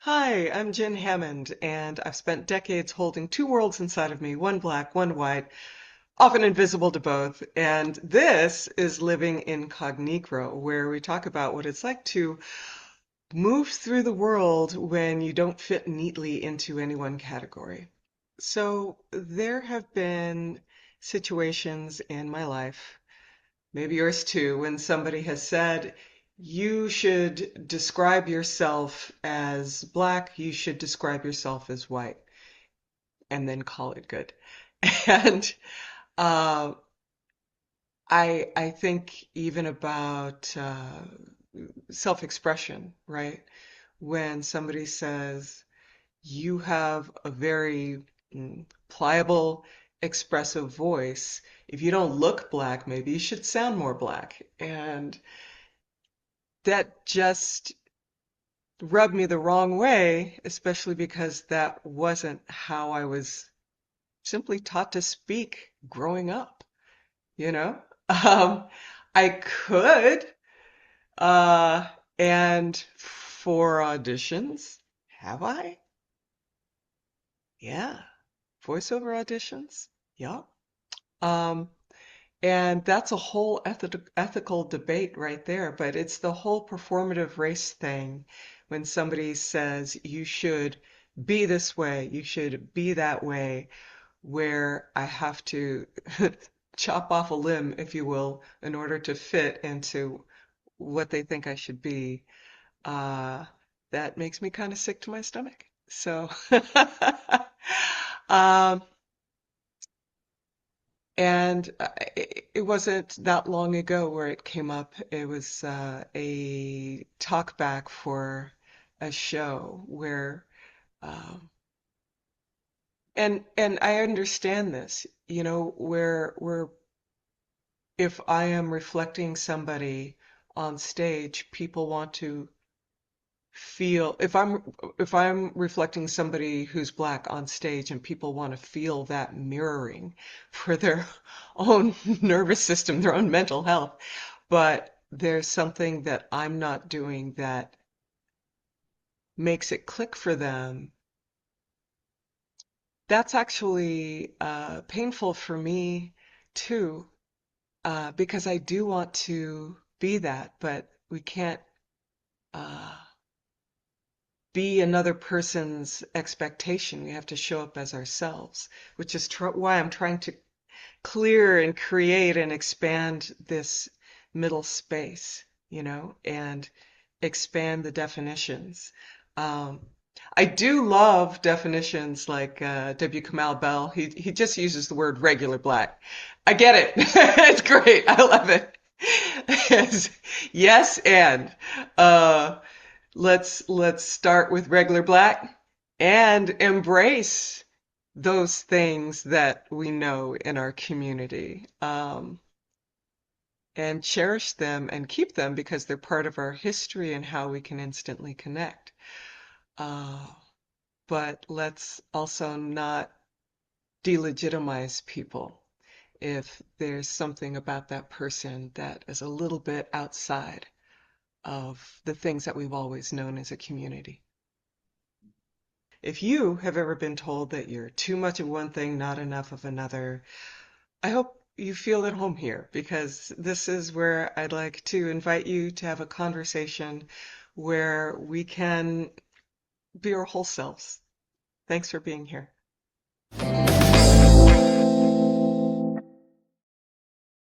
Hi, I'm Jen Hammond, and I've spent decades holding two worlds inside of me, one black, one white, often invisible to both. And this is Living Incognegro, where we talk about what it's like to move through the world when you don't fit neatly into any one category. So there have been situations in my life, maybe yours too, when somebody has said, you should describe yourself as black, you should describe yourself as white, and then call it good. And uh, I think even about self-expression, right? When somebody says, you have a very pliable, expressive voice. If you don't look black, maybe you should sound more black. And that just rubbed me the wrong way, especially because that wasn't how I was simply taught to speak growing up, you know? Um, I could, uh, and for auditions, have I? Yeah. Voiceover auditions? Yeah. Um, and that's a whole ethical debate right there, but it's the whole performative race thing when somebody says you should be this way, you should be that way, where I have to chop off a limb, if you will, in order to fit into what they think I should be. Uh, that makes me kind of sick to my stomach. So, um, and it wasn't that long ago where it came up. It was a talkback for a show where, um, and I understand this, where if I am reflecting somebody on stage, people want to feel if I'm reflecting somebody who's black on stage and people want to feel that mirroring for their own nervous system, their own mental health, but there's something that I'm not doing that makes it click for them. That's actually painful for me too, because I do want to be that, but we can't uh, be another person's expectation. We have to show up as ourselves, which is why I'm trying to clear and create and expand this middle space, and expand the definitions. Um, I do love definitions like W. Kamau Bell. He just uses the word regular black. I get it. It's great. I love it. It's, yes, and uh, let's start with regular black and embrace those things that we know in our community, and cherish them and keep them because they're part of our history and how we can instantly connect. Uh, but let's also not delegitimize people if there's something about that person that is a little bit outside of the things that we've always known as a community. If you have ever been told that you're too much of one thing, not enough of another, I hope you feel at home here because this is where I'd like to invite you to have a conversation where we can be our whole selves. Thanks for being here.